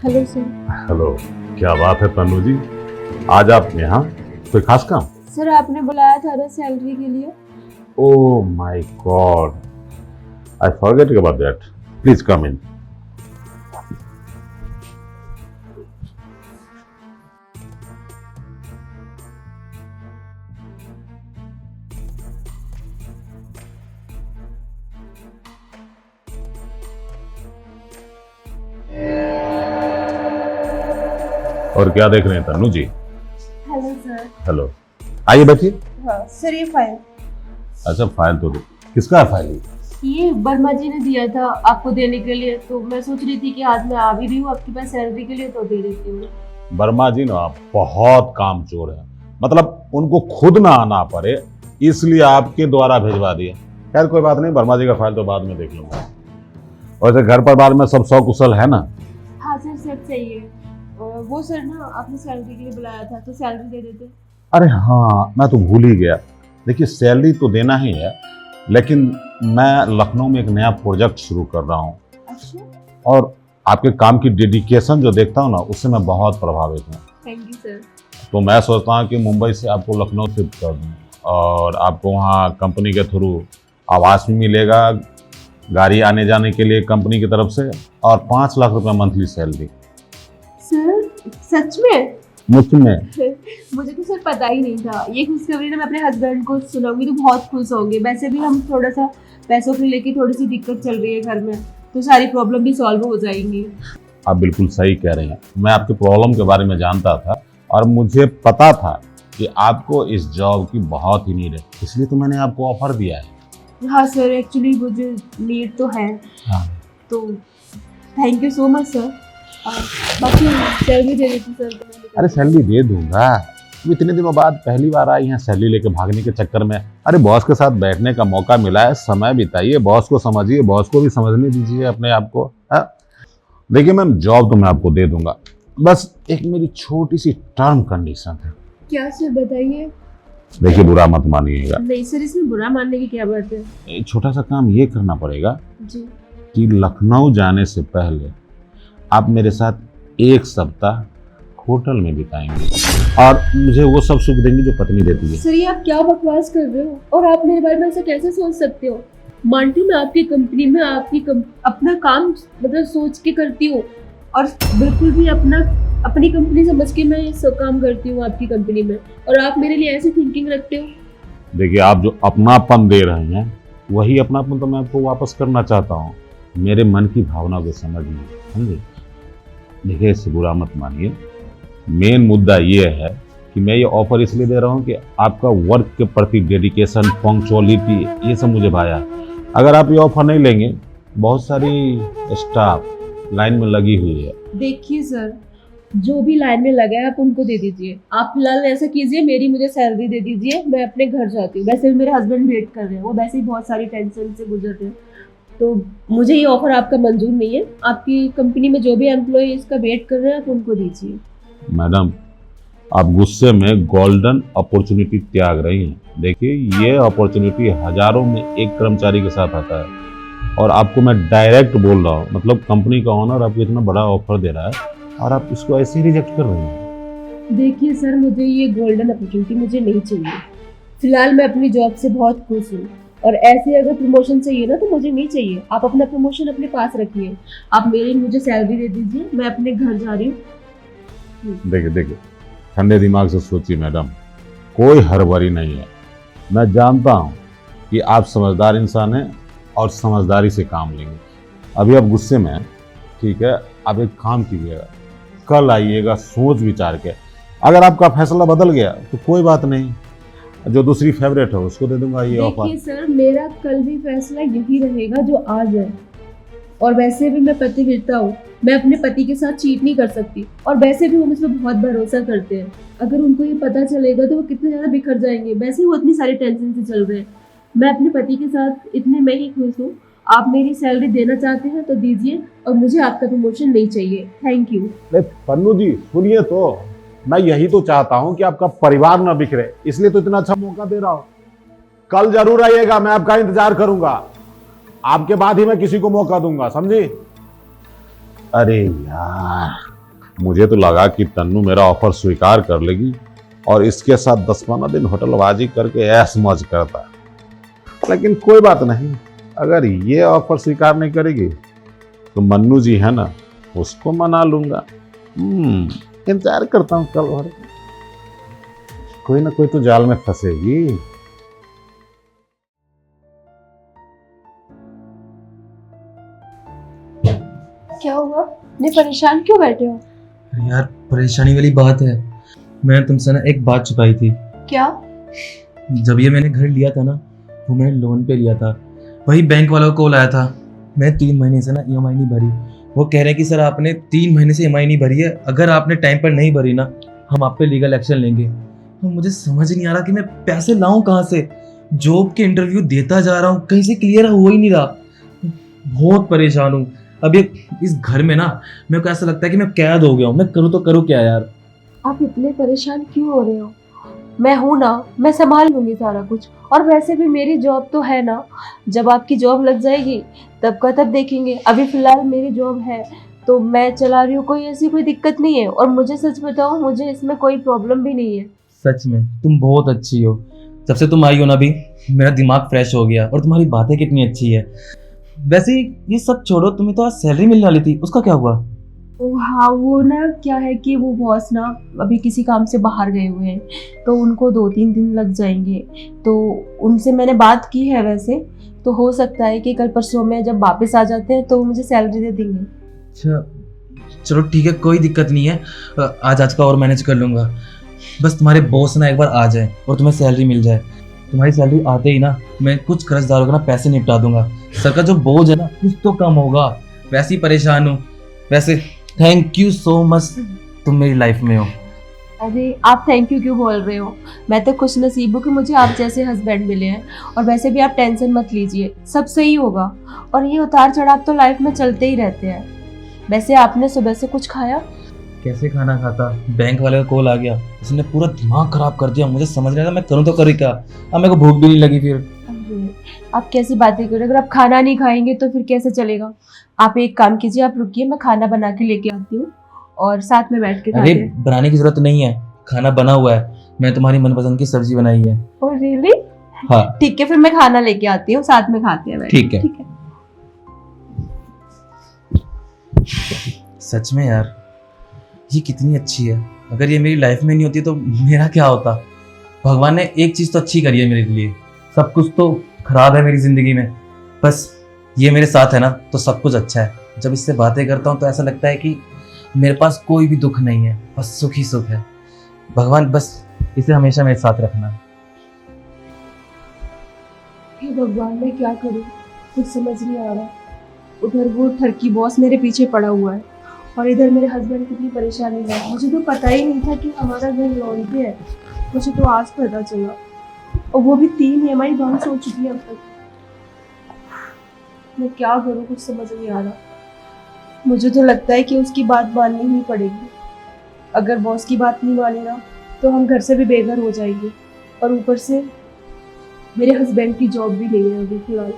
Hello sir. Hello, क्या बात है तन्नू जी, आज आप यहाँ? कोई खास काम? सर आपने बुलाया था ना सैलरी के लिए। Oh my God, I forget about that. Please come in. और क्या देख रहे हैं Tannu ji? Hello sir. Hello, आइए बैठिए। हाँ सर, ये फाइल। अच्छा, फाइल तो दो। किसका है फाइल? ये वर्मा जी ने दिया था आपको देने के लिए, तो मैं सोच रही थी कि आज मैं आ भी रही हूँ आपके पास सैलरी के लिए, तो दे देती हूँ। वर्मा जी ना बहुत कामचोर है, मतलब उनको खुद ना आना पड़े इसलिए आपके द्वारा भिजवा दिया। खैर कोई बात नहीं, वर्मा जी का फाइल तो बाद में देख लूंगा। वैसे घर परिवार में सब सौ कुशल है ना? हाँ सर, सब सही है। वो सर ना आपने सैलरी के लिए बुलाया था, तो सैलरी दे देते। अरे हाँ, मैं तो भूल ही गया। देखिए सैलरी तो देना ही है, लेकिन मैं लखनऊ में एक नया प्रोजेक्ट शुरू कर रहा हूँ। अच्छा। और आपके काम की डेडिकेशन जो देखता हूँ ना, उससे मैं बहुत प्रभावित हूँ। Thank you sir. तो मैं सोचता हूँ कि मुंबई से आपको लखनऊ शिफ्ट कर दूँ, और आपको वहाँ कंपनी के थ्रू आवास भी मिलेगा, गाड़ी आने जाने के लिए कंपनी की तरफ से, और 5 लाख रुपए मंथली सैलरी। सर सच में? मुफ्त में। मुझे तो सर पता ही नहीं था। ये खुशखबरी ना मैं अपने हस्बैंड को सुनाऊंगी तो बहुत खुश होंगे। वैसे भी हम थोड़ा सा पैसों को लेके थोड़ी सी दिक्कत चल रही है घर में, तो सारी प्रॉब्लम भी सॉल्व हो जाएंगी। आप बिल्कुल सही कह रहे हैं। मैं आपके प्रॉब्लम के बारे में जानता था, और मुझे पता था कि आपको इस जॉब की बहुत ही नीड है, इसलिए तो मैंने आपको ऑफर दिया है। हाँ सर, एक्चुअली मुझे नीड तो है। हाँ। तो thank you so much sir. बाकी सैलरी दे देती सर तो मैं। अरे सैलरी दे दूंगा। तुम इतने दिनों बाद पहली बार आई हैं सैलरी लेके भागने के चक्कर में। अरे बॉस के साथ बैठने का मौका मिला है, समय बिताइए, बॉस को समझिए, बॉस को भी समझने दीजिए अपने आप को। हाँ? देखिए मैम, जॉब तो मैं आपको दे दूंगा, बस एक मेरी छोटी सी टर्म कंडीशन है। क्या सर, बताइए। देखिए बुरा मत मानिएगा। नहीं सर, इसमें बुरा मानने की क्या बात है। एक छोटा सा काम ये करना पड़ेगा जी। कि लखनऊ जाने से पहले आप मेरे साथ 1 सप्ताह होटल में बिताएंगे, और मुझे वो सब सुख देंगे जो पत्नी देती है। सर ये आप क्या बकवास कर रहे हो, और आप मेरे बारे में ऐसा कैसे सोच सकते हो। मानती हूँ मैं आपकी कंपनी में अपना काम मतलब सोच के करती हूँ, और बिल्कुल भी अपनी कंपनी समझ के मैं ये सब काम करती हूँ आपकी कंपनी में, और आप मेरे लिए ऐसी थिंकिंग रखते हो। देखिए आप जो अपनापन दे रहे हैं, वही अपनापन तो मैं आपको वापस करना चाहता हूँ। मेरे मन की भावना को समझिए, समझे? देखिए इससे बुरा मत मानिए। मेन मुद्दा ये है कि मैं ये ऑफर इसलिए दे रहा हूँ कि आपका वर्क के प्रति डेडिकेशन, पंक्चुअलिटी, ये सब मुझे भाया। अगर आप ये ऑफर नहीं लेंगे, बहुत सारी स्टाफ लाइन में लगी हुई है। देखिए सर, जो भी लाइन में लगा है आप उनको दे दीजिए। आप फिलहाल ऐसा कीजिए, मुझे सैलरी दे दीजिए, मैं अपने घर जाती हूँ। वैसे भी मेरे हस्बैंड वेट कर रहे हैं, वो वैसे ही बहुत सारी टेंशन से गुजर रहे हैं, तो मुझे ये ऑफर आपका मंजूर नहीं है। आपकी कंपनी में जो भी एम्प्लॉय इसका वेट कर रहे हैं, आप उनको दीजिए। मैडम, आप गुस्से में गोल्डन अपॉर्चुनिटी त्याग रही हैं। देखिए ये अपॉर्चुनिटी हजारों में एक कर्मचारी के साथ आता है, और आपको मैं डायरेक्ट बोल रहा हूँ, मतलब कंपनी का ओनर आपको इतना बड़ा ऑफर दे रहा है, और आप इसको ऐसे ही रिजेक्ट कर रहे हैं। देखिए सर, मुझे ये गोल्डन अपॉर्चुनिटी मुझे नहीं चाहिए। फिलहाल मैं अपनी जॉब से बहुत खुश हूँ, और ऐसे अगर प्रमोशन चाहिए ना तो मुझे नहीं चाहिए। आप अपना प्रमोशन अपने पास रखिए। आप मुझे सैलरी दे दीजिए, मैं अपने घर जा रही हूँ। देखिए ठंडे दिमाग से सोचिए मैडम, कोई हड़बड़ी नहीं है। मैं जानता हूँ कि आप समझदार इंसान हैं, और समझदारी से काम लेंगे। अभी आप गुस्से में हैं, ठीक है? आप एक काम कीजिएगा, कल आइएगा सोच विचार के। अगर आपका फैसला बदल गया तो कोई बात नहीं, जो दूसरी फेवरेट है उसको दे दूंगा ये ऑफर। देखिए सर, मेरा कल भी फैसला यही रहेगा जो आज है, और वैसे भी मैं पतिव्रता हूँ। मैं अपने पति के साथ चीट नहीं कर सकती, और वैसे भी वो मुझ पर बहुत भरोसा करते हैं। अगर उनको ये पता चलेगा तो वो कितने ज़्यादा बिखर जाएंगे। वैसे ही वो इतनी सारी टेंशन से चल रहे हैं। मैं अपने पति के साथ इतने में ही खुश हूँ। आप मेरी सैलरी देना चाहते हैं तो दीजिए, और मुझे आपका प्रमोशन नहीं चाहिए। Thank you. पन्नू जी सुनिए, तो मैं यही तो चाहता हूँ कि आपका परिवार ना बिखरे, इसलिए तो इतना अच्छा मौका दे रहा हूँ। कल जरूर आइएगा, मैं आपका इंतजार करूंगा। आपके बाद ही मैं किसी को मौका दूंगा, समझी? अरे यार, मुझे तो लगा कि तन्नू मेरा ऑफर स्वीकार कर लेगी और इसके साथ 10-15 दिन होटलबाजी करके ऐश मौज करता। लेकिन कोई बात नहीं, अगर ये ऑफर स्वीकार नहीं करेगी तो मन्नू जी है ना, उसको मना लूंगा। इंतजार करता हूँ कल भर, कोई ना कोई तो जाल में फंसेगी। क्या हुआ, इतने परेशान क्यों बैठे हो? अरे यार, परेशानी वाली बात है। मैं तुमसे ना एक बात छुपाई थी। क्या? जब ये मैंने घर लिया था ना, वो मैंने लोन पे लिया था। वही बैंक वालों को कॉल आया था। मैं 3 महीने से ना ईएमआई नहीं भरी। वो कह रहे हैं कि सर आपने 3 महीने से ईएमआई नहीं भरी है, अगर आपने टाइम पर नहीं भरी ना, हम आप पे लीगल एक्शन लेंगे। तो मुझे समझ नहीं आ रहा कि मैं पैसे लाऊं कहाँ से। जॉब के इंटरव्यू देता जा रहा हूँ, कहीं से क्लियर हो ही नहीं रहा। बहुत परेशान हूँ। अब ये इस घर में ना मेरे को ऐसा लगता है कि मैं कैद हो गया हूँ। मैं करूँ तो करूँ क्या यार। आप इतने परेशान क्यों हो रहे हो? मैं हूं ना, मैं संभाल लूंगी सारा कुछ। और वैसे भी मेरी जॉब तो है ना, जब आपकी जॉब लग जाएगी तब का तब देखेंगे। अभी फिलहाल मेरी जॉब है तो मैं चला रही हूँ, कोई ऐसी कोई दिक्कत नहीं है। और मुझे सच बताओ, मुझे इसमें कोई प्रॉब्लम भी नहीं है। सच में तुम बहुत अच्छी हो। जब से तुम आई हो ना अभी, मेरा दिमाग फ्रेश हो गया। और तुम्हारी बातें कितनी अच्छी है। वैसे ये सब छोड़ो, तुम्हें तो आज सैलरी मिलने वाली थी, उसका क्या हुआ? हाँ, वो ना क्या है कि वो बॉस ना अभी किसी काम से बाहर गए हुए हैं, तो उनको 2-3 दिन लग जाएंगे। तो उनसे मैंने बात की है वैसे, तो हो सकता है कि कल परसों में जब वापस आ जाते हैं तो वो मुझे सैलरी दे देंगे। अच्छा चलो ठीक है, कोई दिक्कत नहीं है। आज का और मैनेज कर लूँगा। बस तुम्हारे बॉस ना एक बार आ जाए और तुम्हें सैलरी मिल जाए। तुम्हारी सैलरी आते ही ना मैं कुछ कर्जदारों का ना पैसे निपटा दूंगा। सर का जो बोझ है ना कुछ तो कम होगा। वैसे ही परेशान हूँ। वैसे थैंक यू सो मच, तुम मेरी लाइफ में हो। अरे आप थैंक यू क्यों बोल रहे हो? मैं तो खुश नसीब हूँ कि मुझे आप जैसे हस्बैंड मिले हैं। और वैसे भी आप टेंशन मत लीजिए, सब सही होगा। और ये उतार चढ़ाव तो लाइफ में चलते ही रहते हैं। वैसे आपने सुबह से कुछ खाया? कैसे खाना खाता, बैंक वाले का कॉल आ गया, उसने पूरा दिमाग खराब कर दिया। मुझे समझ नहीं आता मैं करूँ तो करूँ क्या। अब मेरे को भूख भी नहीं लगी फिर। अरे आप कैसी बातें कर रहे हो? अगर आप खाना नहीं खाएंगे तो फिर कैसे चलेगा? आप एक काम कीजिए, आप रुकिए, मैं खाना बना के लेके आती हूँ और साथ में बैठ के अरे खाते हैं। बनाने की जरूरत नहीं है, खाना बना हुआ है। मैं तुम्हारी मनपसंद की सब्जी बनाई है। Oh really? हाँ ठीक है, फिर मैं खाना लेके आती हूँ, साथ में खाते हैं बैठ के। ठीक है। ठीक है। सच में यार, ये कितनी अच्छी है। अगर ये मेरी लाइफ में नहीं होती तो मेरा क्या होता। भगवान ने एक चीज़ तो अच्छी करी है मेरे लिए। सब कुछ तो खराब है मेरी ज़िंदगी में, बस ये मेरे साथ है ना तो सब कुछ अच्छा है। जब इससे बातें करता हूँ तो ऐसा लगता है कि मेरे पास कोई भी दुख नहीं है, बस सुख ही सुख है। भगवान बस इसे हमेशा मेरे साथ रखना। हे भगवान, मैं क्या करूँ, कुछ समझ नहीं आ रहा। उधर वो ठरकी बॉस मेरे पीछे पड़ा हुआ है और इधर मेरे हस्बैंड कितनी परेशानी है। मुझे तो पता ही नहीं था कि हमारा घर लोन पे है। मुझे तो आज पता चला, और वो भी 3 EMI बाउंस हो चुकी है अब तक। मैं क्या करूँ, कुछ समझ नहीं आ रहा। मुझे तो लगता है कि उसकी बात माननी ही पड़ेगी। अगर बॉस की बात नहीं मानेगा तो हम घर से भी बेघर हो जाएंगे। और ऊपर से मेरे हस्बैंड की जॉब भी नहीं है अभी फिलहाल।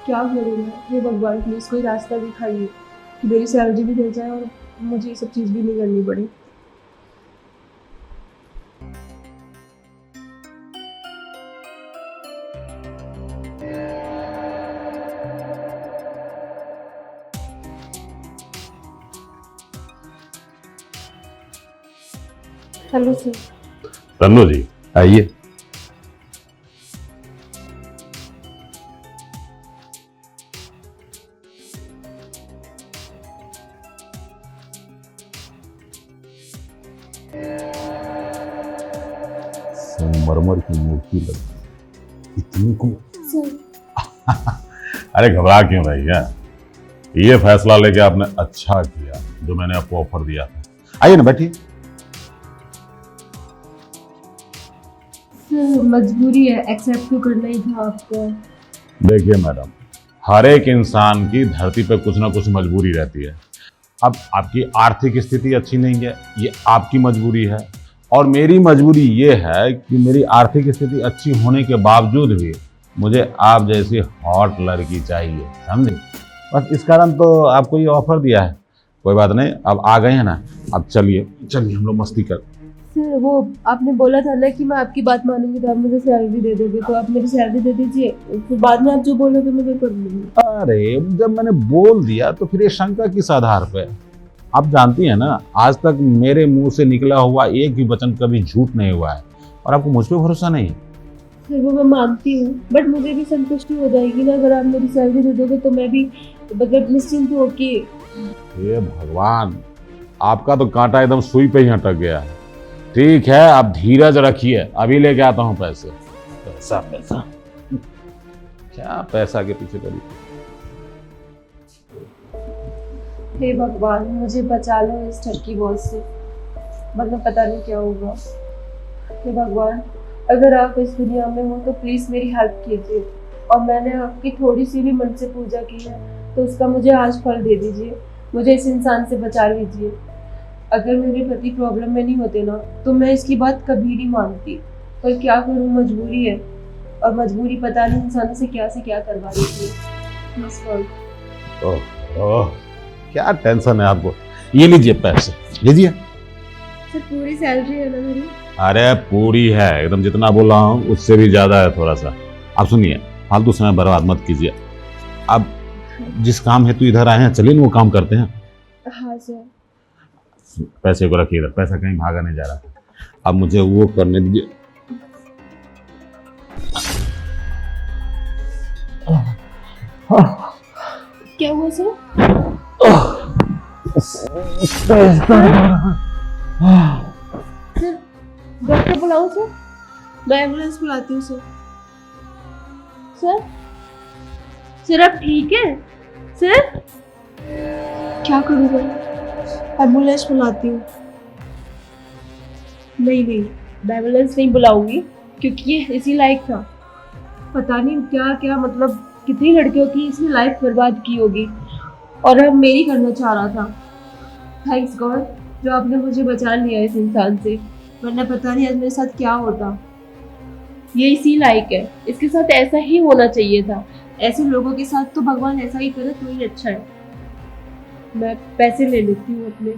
क्या करूँ मैं? हे भगवान, प्लीज़ कोई रास्ता दिखाइए कि मेरी सैलरी भी मिल जाए और मुझे ये सब चीज़ भी नहीं करनी पड़े। Hello sir. तन्नू जी आइए। संगमरमर की मूर्ति लगी इतनी को। सर अरे घबरा क्यों रही है? ये फैसला लेके आपने अच्छा किया जो मैंने आपको ऑफर दिया था। आइए ना बैठिए। सर मजबूरी है, एक्सेप्ट तो करना ही था आपको। देखिए मैडम, हर एक इंसान की धरती पे कुछ ना कुछ मजबूरी रहती है। अब आपकी आर्थिक स्थिति अच्छी नहीं है, ये आपकी मजबूरी है। और मेरी मजबूरी ये है कि मेरी आर्थिक स्थिति अच्छी होने के बावजूद भी मुझे आप जैसी हॉट लड़की चाहिए, समझे? बस इस कारण तो आपको ये ऑफर दिया है। कोई बात नहीं, अब आ गए हैं ना, अब चलिए चलिए हम लोग मस्ती कर। सर वो आपने बोला था ना कि मैं आपकी बात मानूंगी तो आप मुझे सैलरी दे दोगे, तो आप मेरी सैलरी दे दीजिए, फिर बाद में आप जो बोलोगे मैं वो कर लूंगी। अरे जब मैंने बोल दिया तो फिर ये शंका किस आधार पे? आप जानती हैं ना, आज तक मेरे मुंह से निकला हुआ एक भी वचन कभी झूठ नहीं हुआ है, और आपको मुझ पे भरोसा नहीं है। सर वो मैं मानती हूँ, बट मुझे भी संतुष्टि हो जाएगी ना अगर आप मेरी सैलरी दे दोगे, तो मैं भी मतलब निश्चिंत होके। हे भगवान, आपका तो कांटा एकदम सुई पे ही अटक गया है। ठीक है, आप धीरज रखिए, अभी लेके आता हूँ पैसे। पैसा पैसा क्या पैसा के पीछे पड़ी? हे भगवान, मुझे बचा लो इस ठगी बॉस से, मतलब पता नहीं क्या होगा। हे भगवान, अगर आप इस दुनिया में हो तो प्लीज़ मेरी हेल्प कीजिए, और मैंने आपकी थोड़ी सी भी मन से पूजा की है तो उसका मुझे आज फल दे दीजिए, मुझे इस इंसान से बचा लीजिए। अगर मेरे पति प्रॉब्लम में नहीं होते ना तो मैं इसकी बात कभी नहीं मानती, पर क्या करूँ, मजबूरी है, और मजबूरी पता नहीं इंसानों से क्या करवा देती है। बस कॉल। ओह, क्या टेंशन है आपको? ये लीजिए पैसे, लीजिए। सर पूरी सैलरी है ना मेरी? अरे पूरी है एकदम, जितना बोल रहा हूँ उससे भी ज्यादा है थोड़ा सा। आप सुनिए, फालतू समय बर्बाद मत कीजिए। अब जिस काम हेतु इधर आए हैं, चलिए ना वो काम करते हैं। हाँ सर। पैसे को रखिए इधर, पैसा कहीं भागा नहीं जा रहा। अब मुझे वो करने दीजिए। क्या हुआ सर? सर डॉक्टर बुलाऊं सर? मैं एम्बुलेंस बुलाती हूँ सर। सर सर आप ठीक है? सर क्या करूँ मैं? एम्बुलेंस बुलाती हूँ। नहीं, मैं एम्बुलेंस नहीं बुलाऊंगी, क्योंकि ये इसी लायक था। पता नहीं क्या मतलब कितनी लड़कियों की इसने लाइफ बर्बाद की होगी, और अब मेरी करना चाह रहा था। थैंक्स गॉड जो आपने मुझे बचा लिया इस इंसान से, वरना पता नहीं आज मेरे साथ क्या होता। ये इसी लायक है, इसके साथ ऐसा ही होना चाहिए था। ऐसे लोगों के साथ तो भगवान ऐसा ही करे तो ही अच्छा है। मैं पैसे ले लेती हूँ अपने।